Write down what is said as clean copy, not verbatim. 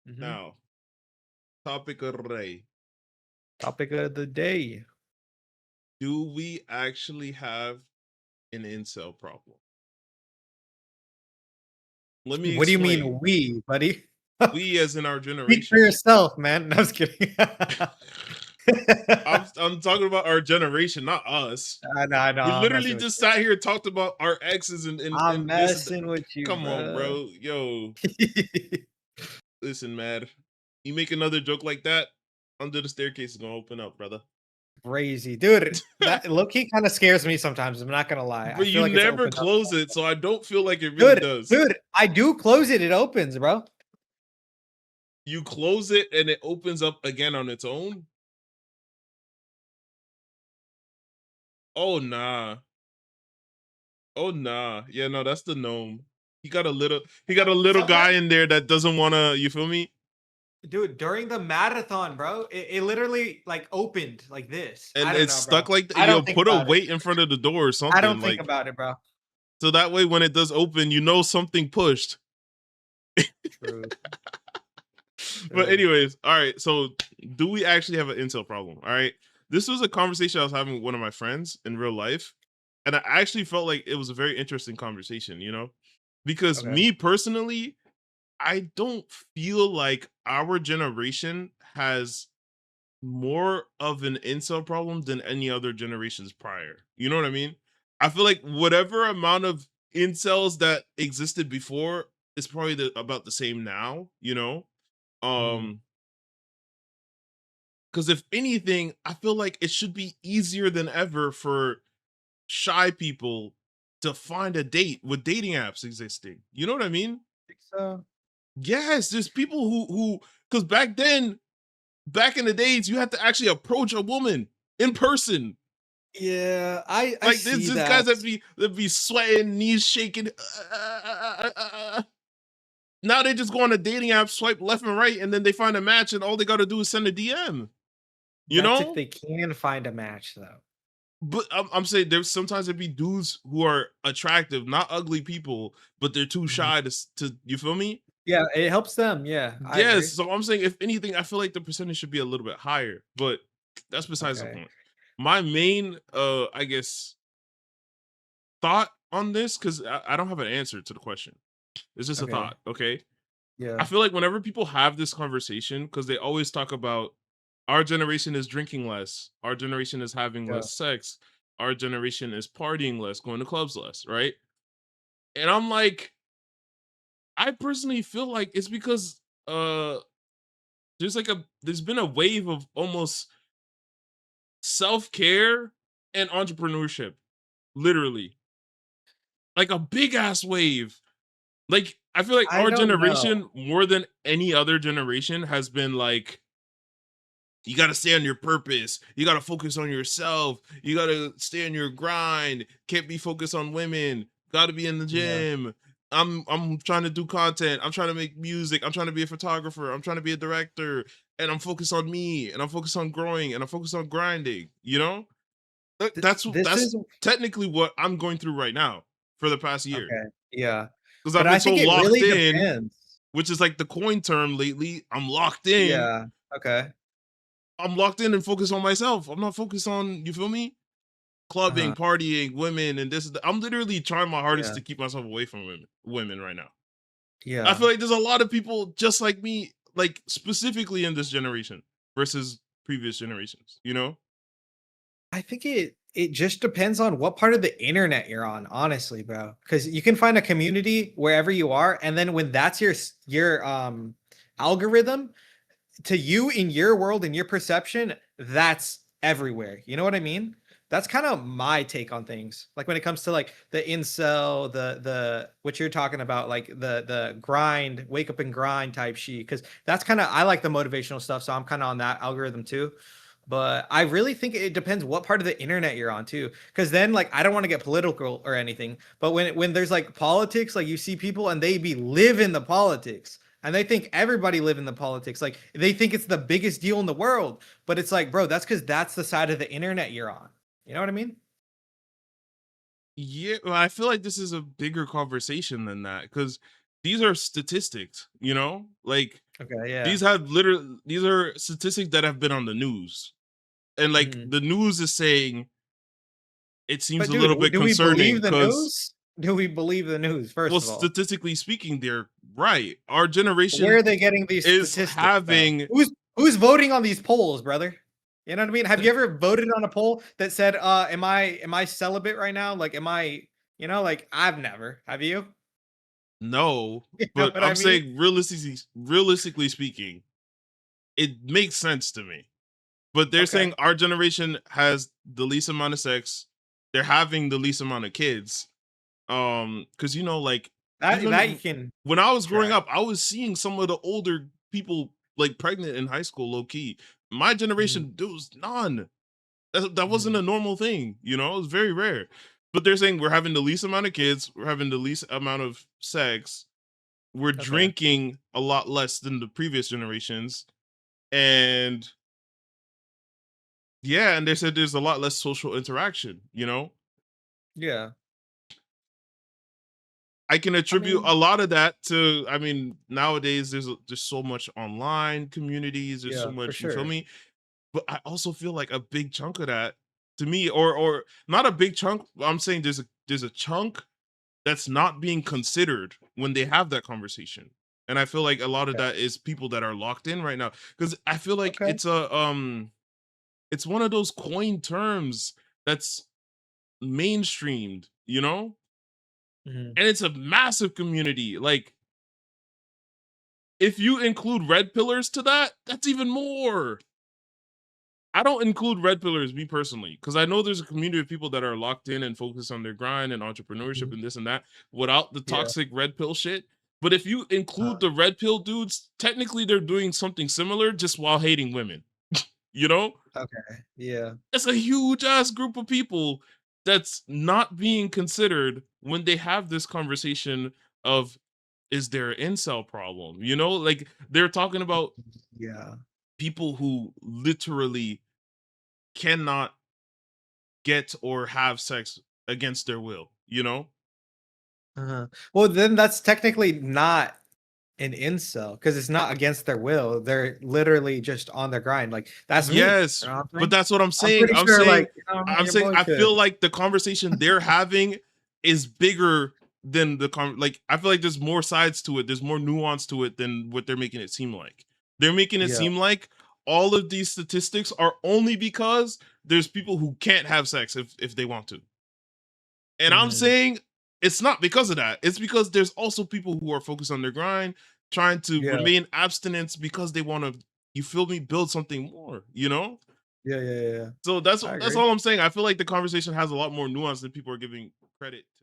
Hmm. Now, topic of the day. Topic of the day. Do we actually have an incel problem? Let me What do you explain. mean we, buddy? We as in our Speak for generation. yourself, man. No, I was kidding. I'm talking about our generation, not us. I know, We I'm literally messing with just you. sat here and talked about our exes and I'm this and that. messing with you, Come on, bro. bro. Yo, listen, man. You make another joke like that, under the staircase is gonna open up, brother. Crazy, dude. That low key kind of scares me sometimes. I'm not gonna lie. I But feel you like it's never opened up. close it, so I don't feel like it really Dude, does. dude, I do close it. It opens, bro. You close it and it opens up again on its own. Oh nah. Oh nah. Yeah, no, that's the gnome. He got a little guy Sometimes, in there that doesn't wanna, you feel me? dude, during the marathon, bro, it literally like opened like this. I And don't it's know, bro. stuck like that. I Yo, don't think put a about it. weight in front of the door or I something, don't think like, about it, bro. so that way when it does open, you know something pushed. True, But true. anyways, all right. So do we actually have an intel problem? All right. This was a conversation I was having with one of my friends in real life. And I actually felt like it was a very interesting conversation, because Okay. me personally, I don't feel like our generation has more of an incel problem than any other generations prior. You know what I mean? I feel like whatever amount of incels that existed before is probably about the same now. Mhm. Um, because if anything, I feel like it should be easier than ever for shy people to find a date with dating apps existing. You know what I mean? Think so? Yes, there's people who because back in the days, you had to actually approach a woman in person. Yeah, I Like there's see just that. guys that be sweating, knees shaking. Now they just go on a dating app, swipe left and right, and then they find a match, and all they got to do is send a DM. You That's if know? they can find a match, though. But I'm saying there's sometimes there be dudes who are attractive, not ugly people, but they're too Mhm. shy to you feel me? Yeah, it helps them. Yeah, I Yes. agree. So I'm saying if anything, I feel like the percentage should be a little bit higher, but that's besides the Okay, point. My main I guess thought on this, because I don't have an answer to the question. It's just a okay. thought, okay? I Yeah, feel like whenever people have this conversation, because they always talk about our generation is drinking less, our generation is having yeah. less sex, our generation is partying less, going to clubs less, right? And I'm like, I personally feel like it's because there's been a wave of almost self-care and entrepreneurship, literally. Like a big ass wave. Like I feel like I our don't know. generation more than any other generation has been like, you got to stay on your purpose. You got to focus on yourself. You got to stay on your grind. Can't be focused on women. Got to be in the Yeah, gym. I'm trying to do content. I'm trying to make music. I'm trying to be a photographer. I'm trying to be a director. And I'm focused on me. And I'm focused on growing. And I'm focused on grinding. You know, this that's is technically what I'm going through right now for the past year, okay. Yeah, because I've but been I so think it locked really in, depends. which is like the coin term lately. I'm locked in. Yeah. Okay. I'm locked in and focused on myself. I'm not focused on, you feel me? Clubbing, Uh-huh. partying, women, and this. I'm literally trying my hardest Yeah. to keep myself away from women right now. I Yeah. feel like there's a lot of people just like me, like specifically in this generation versus previous generations. You know? I think it just depends on what part of the internet you're on, honestly, bro. Because you can find a community wherever you are, and then when that's your algorithm, to you in your world, in your perception, that's everywhere. You know what I mean? That's kind of my take on things. Like when it comes to like the incel, the what you're talking about, like the grind, wake up and grind type shit. Because that's kind of I like the motivational stuff, so I'm kind of on that algorithm too. But I really think it depends what part of the internet you're on too. Because then, like, I don't want to get political or anything, but when there's like politics, like you see people and they be live in the politics and they think everybody live in the politics. Like they think it's the biggest deal in the world, but it's like, bro, that's because that's the side of the internet you're on. You know what I mean? Yeah. Well, I feel like this is a bigger conversation than that, because these are statistics. You know, like Okay, yeah. These are statistics that have been on the news. And like Mhm. the news is saying it seems But a dude, little bit do we concerning believe the because, news? Do we believe the news, well, first of all? statistically speaking, they're right. Our Where generation are they getting these is statistics, though? having Who's voting on these polls, brother? You know what I mean? Have you ever voted on a poll that said, am I celibate right now? Like, am I, like I've never. Have you? no, You know but what I I'm mean? saying realistically speaking, it makes sense to me. But they're Okay. saying our generation has the least amount of sex. They're having the least amount of kids. Because like That you even can when I was growing track. up, I was seeing some of the older people like pregnant in high school, low key. My Mhm, generation, there was none. That wasn't mhm. a normal thing, it was very rare. But they're saying we're having the least amount of kids, we're having the least amount of sex, we're Okay. drinking a lot less than the previous generations, and yeah, and they said there's a lot less social interaction. Yeah. I can I attribute a mean, lot of that to, I mean, nowadays there's so much online communities, there's so yeah, for much, you feel sure. me? But I also feel like a big chunk of that to me, or not a big chunk, I'm saying there's a chunk that's not being considered when they have that conversation. And I feel like a lot of Okay. that is people that are locked in right now. Because I feel like Okay. it's one of those coined terms that's mainstreamed. Mhm. And it's a massive community. Like, if you include red pillars to that, that's even more. I don't include red pillars, me personally, because I know there's a community of people that are locked in and focused on their grind and entrepreneurship Mhm. and this and that without the Yeah. toxic red pill shit. But if you include Uh, the red pill dudes, technically they're doing something similar just while hating women. You know? okay. Yeah. That's a huge ass group of people that's not being considered when they have this conversation of, is there an incel problem? Like they're talking about Yeah. people who literally cannot get or have sex against their will. Uh-huh. Well, then that's technically not an incel because it's not against their will. They're literally just on their grind. Like that's me. You Yes, know what I'm but saying? that's what I'm I'm saying. pretty I'm sure, like, saying I'm your saying boy I could. feel like the conversation they're having is bigger than like I feel like there's more sides to it. There's more nuance to it than what they're making it seem like. They're making it Yeah. seem like all of these statistics are only because there's people who can't have sex if they want to. And I'm Mhm. saying it's not because of that. It's because there's also people who are focused on their grind, trying to Yeah. remain abstinence because they want to, you feel me, build something more. Yeah. Yeah. Yeah. So that's I that's agree. all I'm saying. I feel like the conversation has a lot more nuance than people are giving credit.